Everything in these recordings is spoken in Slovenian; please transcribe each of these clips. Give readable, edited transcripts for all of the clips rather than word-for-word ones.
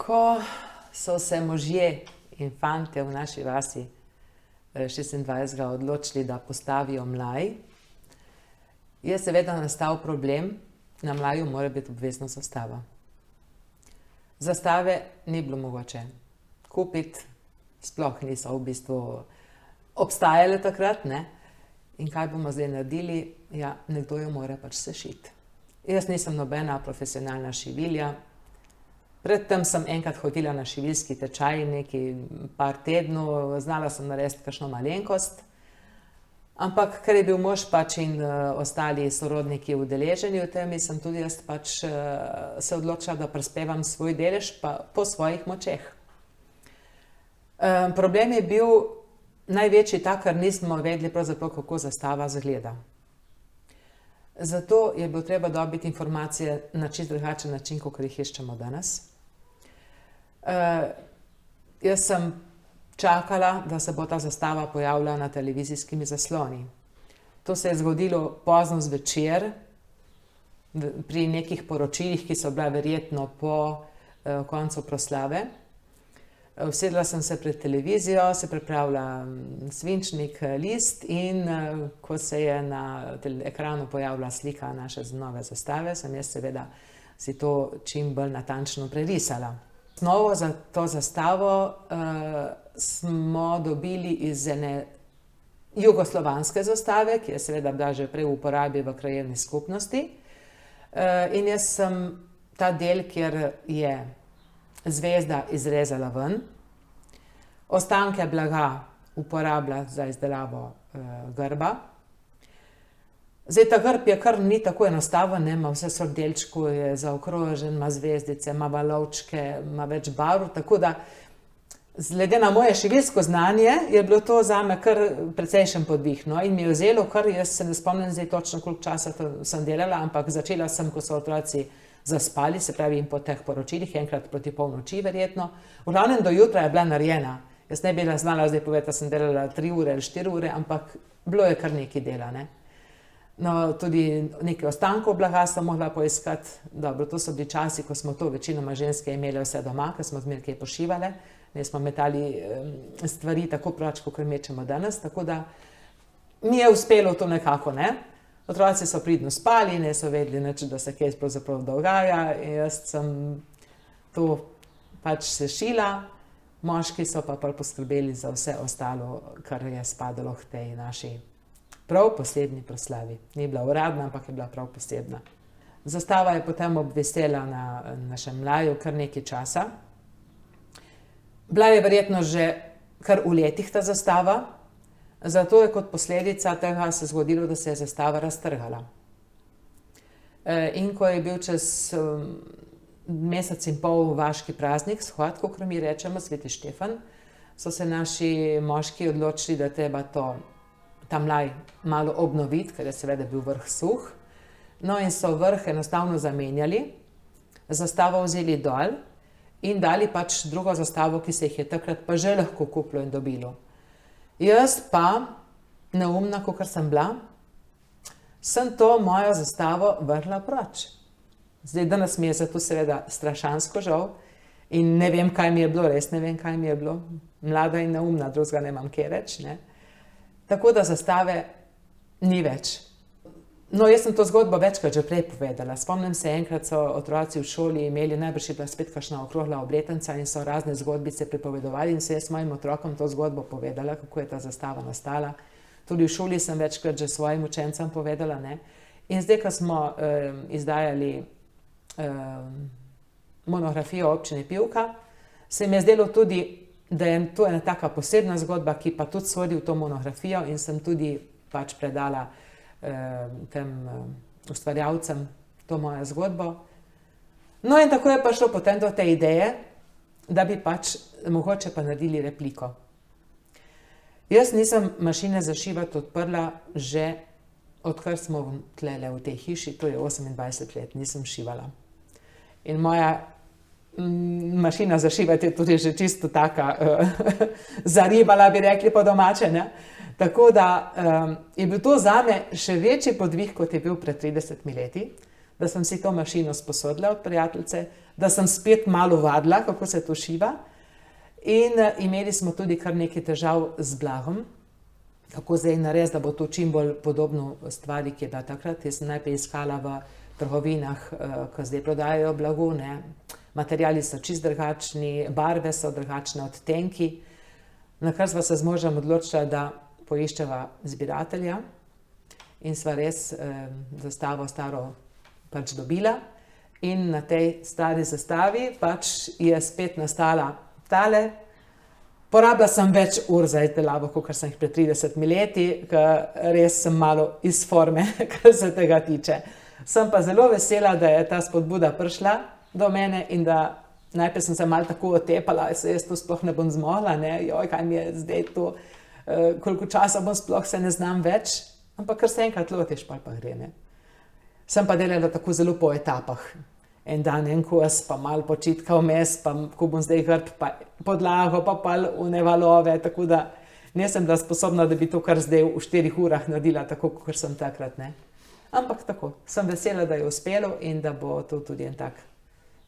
Ko so se možje in fantje v naši vasi 26. odločili, da postavijo mlaj, je seveda nastal problem, na mlaju mora biti obvezna zastava. Zastave ni bilo mogoče kupiti, sploh niso v bistvu obstajale takrat, ne. In kaj bomo zdaj naredili? Ja, nekdo jo mora pač sešiti. Jaz nisem nobena profesionalna šivilja. Predtem sem enkrat hodila na šiviljski tečaj, nekaj par tednov, znala sem narediti kakšno malenkost. Ampak ker je bil mož pač in ostali sorodniki udeleženi v tem, sem tudi jaz pač se odločila, da prispevam svoj delež pa po svojih močeh. Problem je bil največji ta, ker nismo vedeli pravzaprav, kako zastava izgleda. Zato je bilo treba dobiti informacije na čisto drugačen način, kakor jih iščemo danes. Jaz sem čakala, da se bo ta zastava pojavila na televizijskimi zasloni. To se je zgodilo pozno zvečer, pri nekih poročilih, ki so bila verjetno po koncu proslave. Usedla sem se pred televizijo, se pripravila svinčnik, list in ko se je na ekranu pojavila slika naše nove zastave, sem jaz seveda si to čim bolj natančno prerisala. Osnovo za to zastavo smo dobili iz ene jugoslovanske zastave, ki je seveda bila že prej v uporabi v krajevni skupnosti. In jaz sem ta del, kjer je zvezda, izrezala ven, ostanke blaga uporabila za izdelavo grba. Zdaj, ta grb je kar ni tako enostaven, ima vse sort delčkov, je zaokrožen, ima zvezdice, ima valovčke, ima več barv, tako da glede na moje šiviljsko znanje je bilo to zame kar precejšen podvig, no, in mi je vzelo kar, jaz se ne spomnim zdaj točno, koliko časa sem delala, ampak začela sem, ko so otroci zaspali, se pravi in po teh poročilih, enkrat proti polnoči verjetno. V glavnem do jutra je bila narejena. Jaz ne bi znala zdaj povedati, da sem delala 3 ure ali 4 ure, ampak bilo je kar nekaj dela, ne. No, tudi nekaj ostankov blaga sem mogla poiskati. Dobro, to so bili časi, ko smo to večinoma ženske imele vse doma, ker smo zmeraj kaj pošivale. Ne smo metali stvari tako proč, kakor mečemo danes, tako da mi je uspelo to nekako, ne. Otroci so pridno spali, ne so vedeli nič, da se kaj pravzaprav dogaja, in jaz sem to pač sešila, moški so pa poskrbeli za vse ostalo, kar je spadalo k tej naši prav posebni proslavi. Ni bila uradna, ampak je bila prav posebna. Zastava je potem obvisela na našem mlaju kar nekaj časa. Bila je verjetno že kar v letih ta zastava, zato je kot posledica tega se zgodilo, da se je zastava raztrgala. In ko je bil čez mesec in pol vaški praznik, shod, kakor mi rečemo, Sveti Štefan, so se naši moški odločili, da je treba ta mlaj malo obnoviti, ker je seveda bil vrh suh. No, in so vrh enostavno zamenjali, zastavo vzeli dol in dali pač drugo zastavo, ki se jih je takrat pa že lahko kupilo in dobilo. Jaz pa, neumna, kakor sem bila, sem to mojo zastavo vrgla proč. Zdaj, danes mi je zato seveda strašansko žal in ne vem, kaj mi je bilo, res ne vem, kaj mi je bilo. Mlada in neumna, drugega nemam kaj reči, ne. Tako da zastave ni več. No, jaz sem to zgodbo večkrat že prej povedala. Spomnim se, enkrat so otroci v šoli imeli, najbrž je bila spet kakšna okrogla obletnica in so razne zgodbice pripovedovali in se jaz mojim otrokom to zgodbo povedala, kako je ta zastava nastala. Tudi v šoli sem večkrat že svojim učencem povedala, ne. In zdaj, ko smo izdajali monografijo občine Pivka, se mi je zdelo tudi, da je to ena taka posebna zgodba, ki pa tudi sodi v to monografijo in sem tudi pač predala tem ustvarjalcem to mojo zgodbo. No, in tako je prišlo potem do te ideje, da bi pač mogoče pa naredili repliko. Jaz nisem mašine za šivati odprla že odkar smo tlele v tej hiši, to je 28 let, nisem šivala. In moja mašina za šivati je tudi že čisto taka zaribala, bi rekli po domače, ne. Tako da je bil to zame še večji podvig, kot je bil pred 30 leti, da sem si to mašino sposodila od prijateljice, da sem spet malo vadila, kako se to šiva. In imeli smo tudi kar nekaj težav z blagom, kako zdaj narediti, da bo to čim bolj podobno stvari, ki je bila takrat. Jaz sem najprej iskala v trgovinah, ki zdaj prodajajo blago, ne. Materiali so čisto drugačni, barve so drugačne, odtenki. Na kar sva se z možem odločila, da poiščeva zbiratelja in sva res zastavo staro pač dobila. In na tej stari zastavi pač je spet nastala tale. Porabila sem več ur za izdelavo, kakor sem jih pred 30 leti, ker res sem malo iz forme, kar se tega tiče. Sem pa zelo vesela, da je ta spodbuda prišla do mene in da najprej sem se malo tako otepala, jaz to sploh ne bom zmogla, ne, joj, kaj mi je zdaj to, koliko časa bom sploh, se ne znam več, ampak kar se enkrat lotiš, pa gre, ne. Sem pa delala tako zelo po etapah. En dan en kos, pa malo počitka vmes, pa ko bom zdaj grb, pa podlago, pa pol one valove, tako da nisem bila sposobna, da bi to kar zdaj v 4 urah naredila, tako kot sem takrat, ne. Ampak tako, sem vesela, da je uspelo in da bo to tudi en tak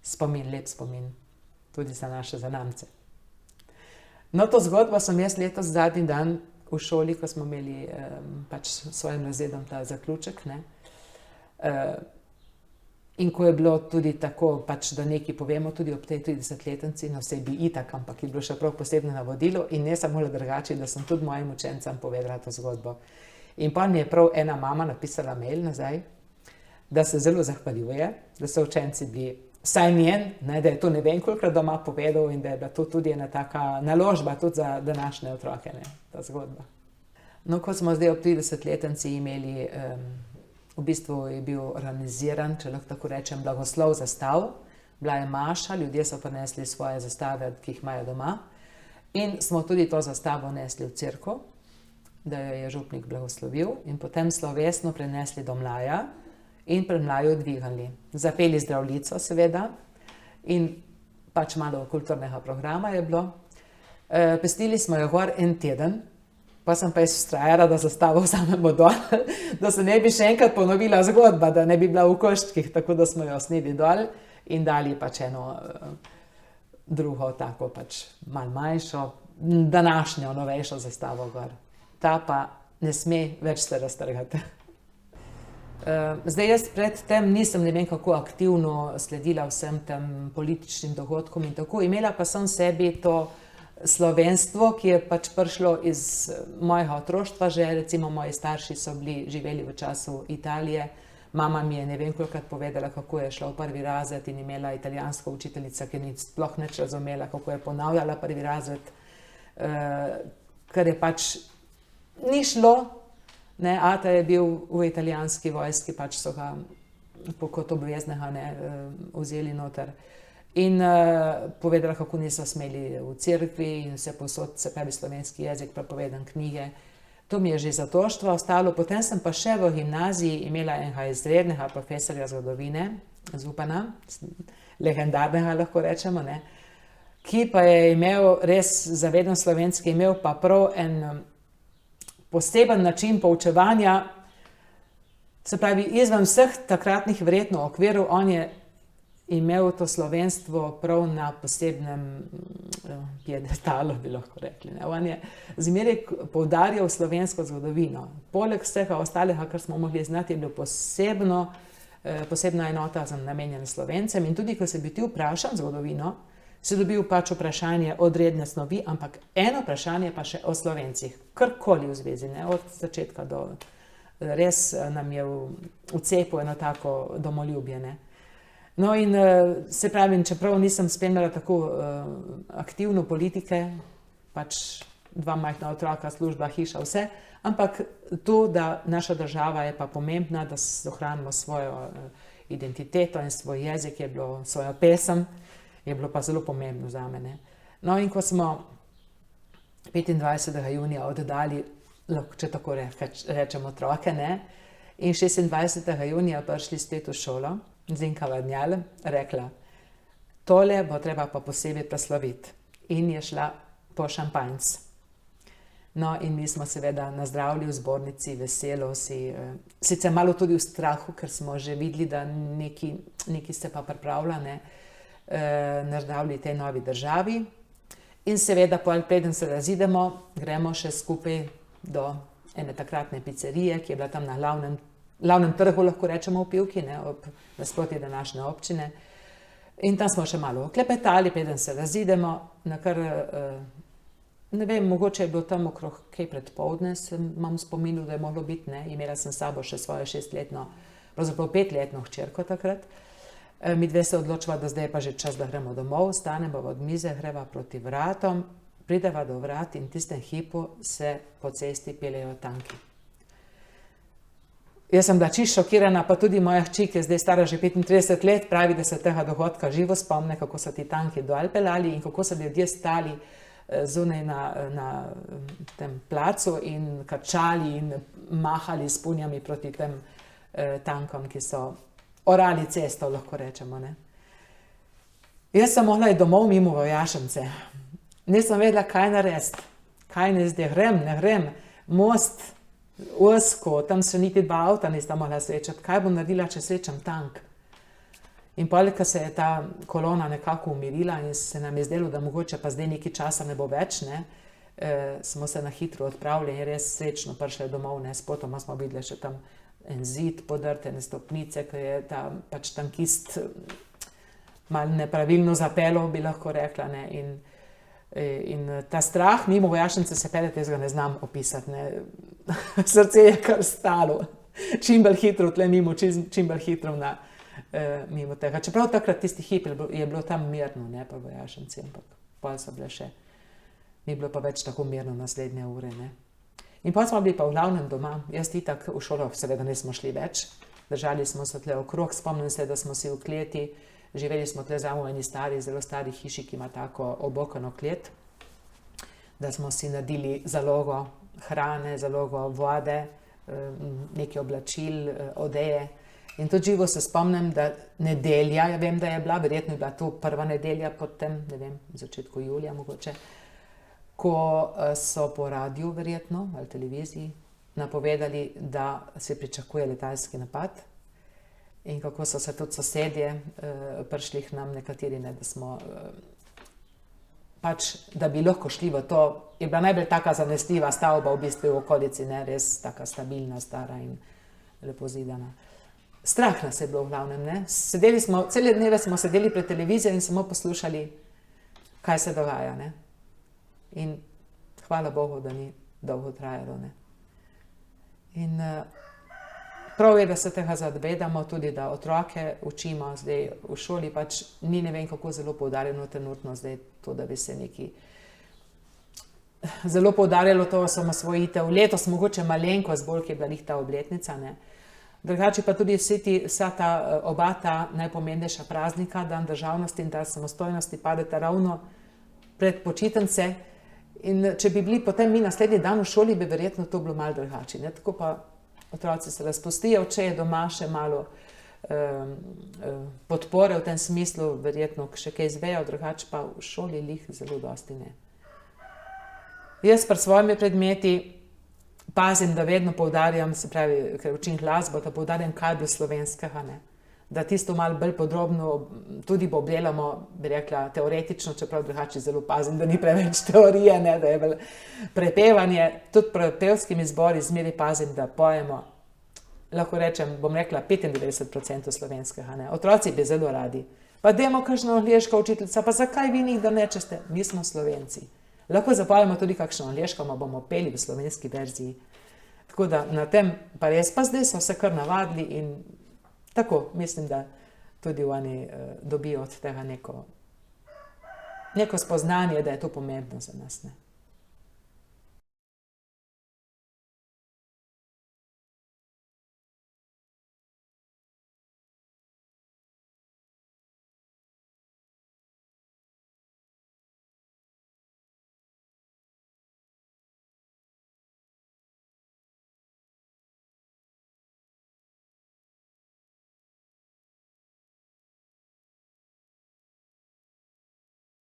spomin, lep spomin, tudi za naše zanamce. No, to zgodbo sem jaz letos zadnji dan v šoli, ko smo imeli pač s svojim razredom ta zaključek, ne. In ko je bilo tudi tako, pač, da nekaj povemo tudi ob tej 30-letnici, no saj bi itak, ampak je bilo še prav posebno navodilo in ne samo drugače, da sem tudi mojim učencem povedala to zgodbo. In pa mi je prav ena mama napisala mail nazaj, da se zelo zahvaljuje, da so učenci bili vsaj njen, ne, da je to ne vem kolikokrat doma povedal in da je bila to tudi ena taka naložba tudi za današnje otroke, ne, ta zgodba. No, ko smo zdaj ob 30-letnici imeli, v bistvu je bil organiziran, če lahko tako rečem, blagoslov zastav, bila je maša, ljudje so prinesli svoje zastave, ki jih imajo doma in smo tudi to zastavo nesli v cerkev, da jo je župnik blagoslovil in potem slovesno prenesli do mlaja in pred mlaju dvigali. Zapeli Zdravljico seveda in pač malo kulturnega programa je bilo. Pestili smo jo gor en teden, pa sem pa jaz vztrajala, da zastavo vzamemo dol, da se ne bi še enkrat ponovila zgodba, da ne bi bila v koščkih, tako da smo jo sneli dol in dali pač eno drugo, tako pač malo manjšo, današnjo, novejšo zastavo gor. Ta pa ne sme več se raztrgati. Zdaj jaz predtem nisem ne vem kako aktivno sledila vsem tem političnim dogodkom in tako, imela pa sem v sebi to slovenstvo, ki je pač prišlo iz mojega otroštva že, recimo moji starši so živeli v času Italije, mama mi je ne vem kolikokrat povedala, kako je šla v prvi razred in imela italijansko učiteljico, ki ni sploh nič razumela, kako je ponavljala prvi razred, ker je pač ni šlo, ne, ata je bil v italijanski vojski, pač so ga kot obveznega vzeli noter. In povedala, kako niso smeli v cerkvi in vse posod, se pravi slovenski jezik, prepovedan knjige. To mi je že za otroštvo ostalo. Potem sem pa še v gimnaziji imela enega izrednega profesorja zgodovine, Zupana, legendarnega lahko rečemo, ne, ki pa je imel res zaveden slovenski, imel pa prav en poseben način poučevanja, se pravi izven vseh takratnih verjetno okvirov, on je imel to slovenstvo prav na posebnem piedestalu, bi lahko rekli, ne. On je zmeraj poudarjal slovensko zgodovino. Poleg vsega ostalega, kar smo mogli znati, je bilo posebna enota namenjena Slovencem in tudi, ko se bi ti vprašal zgodovino, si dobil pač vprašanje od redne snovi, ampak eno vprašanje pa še o Slovencih, karkoli v zvezi, ne, od začetka do, res nam je v cepu eno tako domoljubje, ne. No in se pravi, čeprav nisem spremljala tako aktivno politike, pač 2 majhna otroka, služba, hiša, vse, ampak to, da naša država je pa pomembna, da ohranimo svojo identiteto in svoj jezik, je bilo svojo pesem, je bilo pa zelo pomembno zame, ne. No in ko smo 25. junija oddali, če tako rečemo, otroke, ne, in 26. junija prišli spet v šolo, Zinka Vadnjal rekla, tole bo treba pa posebej proslaviti in je šla po šampanjc. No, in mi smo seveda nazdravili v zbornici, veselo si, sicer malo tudi v strahu, ker smo že videli, da nekaj se pa pripravlja, nazdravili tej novi državi. In seveda, preden se razidemo, gremo še skupaj do ene takratne pizzerije, ki je bila tam na glavnem trgu, lahko rečemo, v Pivki, ob nasproti današnje občine. In tam smo še malo klepetali, preden se razidemo, ne vem, mogoče je bilo tam okrog kaj predpoldne, imam spominu, da je moglo biti, imela sem s sabo še svojo 6-letno, pravzaprav 5-letno hčerko takrat. Mi dve se odločiva, da zdaj je pa že čas, da gremo domov, stanemo od mize, greva proti vratom, prideva do vrat in v tistem hipu se po cesti peljejo tanki. Jaz sem bila čisto šokirana, pa tudi moja hči, ki je zdaj stara že 35 let, pravi, da se tega dogodka živo spomne, kako so ti tanki dol peljali in kako so ljudje stali zunaj na tem placu in kačali in mahali s punjami proti tem tankom, ki so orali cesto, lahko rečemo. Jaz sem mogla iti domov mimo Vojašnice. Nisem vedela, kaj narediti. Kaj ne zdaj, ne grem, most, ozko, tam se niti 2 avta nista mogla srečati. Kaj bom naredila, če srečam tank? In potem, ko se je ta kolona nekako umirila in se nam je zdelo, da mogoče pa zdaj nekaj časa ne bo več, smo se na hitro odpravili in res srečno prišli domov, spotoma smo videli še tam en zid podrte, stopnice, ki je ta pač tankist malo nepravilno zapeljal, bi lahko rekla. In ta strah mimo Vojašnice se peljati, jaz ga ne znam opisati. Srce je kar stalo. Čim bolj hitro tle mimo, čim bolj hitro mimo tega. Čeprav takrat tisti hip je bilo tam mirno, ne pa v Vojašnici, ampak pol so bile še, ni bilo pa več tako mirno naslednje ure. In potem smo bili pa v glavnem doma, jaz itak v šolo seveda nismo šli več, držali smo se tle okrog, spomnim se, da smo si v kleti, živeli smo tle zamo v eni zelo stari hiši, ki ima tako obokano klet, da smo si naredili zalogo hrane, zalogo vode, nekaj oblačil, odeje. In tudi živo se spomnim, da nedelja, ja vem, da je bila, verjetno je bila to prva nedelja potem, ne vem, v začetku julija mogoče, ko so po radiju verjetno, ali televiziji, napovedali, da se pričakuje letalski napad in kako so se tudi sosedje prišli k nam nekateri, da smo pač, da bi lahko šli v to, je bila najbolj taka zanesljiva stavba v bistvu v okolici, res taka stabilna, stara in lepo zidana. Strah nas je bilo v glavnem, sedeli smo, cele dneve smo sedeli pred televizijo in samo poslušali, kaj se dogaja, In hvala Bogu, da ni dolgo trajalo, In prav je, da se tega zavedamo, tudi da otroke učimo zdaj v šoli, pač ni ne vem kako zelo poudarjeno trenutno zdaj to, da bi se neki zelo poudarjalo to osamosvojitev. Letos mogoče malenkost bolj, ki je bila ta obletnica, Drugače pa tudi oba ta najpomembnejša praznika, dan državnosti in dan samostojnosti, padeta ravno pred počitnice. In če bi bili potem mi naslednji dan v šoli, bi verjetno to bilo malo drugače. Tako pa otroci se razpustijo, če je doma še malo podpore v tem smislu, verjetno še kaj izvejo, drugače pa v šoli lih zelo dosti ne. Jaz pri svojimi predmeti pazim, da vedno poudarjam, se pravi, ker učim glasbo, da poudarjam, kaj je bilo slovenskega, Da tisto malo bolj podrobno tudi obdelamo, bi rekla, teoretično, čeprav drugače zelo pazim, da ni preveč teorije, da je bolj prepevanje. Tudi pri pevskimi zbori zmeri pazim, da pojemo, lahko rečem, bom rekla, 95% slovenskega, Otroci bi zelo radi. Pa dajmo kakšno angleško učiteljica, pa zakaj vi njih, da nečeste? Mi smo Slovenci. Lahko zapojemo tudi kakšno angleško, ma bomo peli v slovenski verziji. Tako da na tem pa res, pa zdaj so se kar navadili in tako, mislim, da tudi oni dobijo od tega neko spoznanje, da je to pomembno za nas,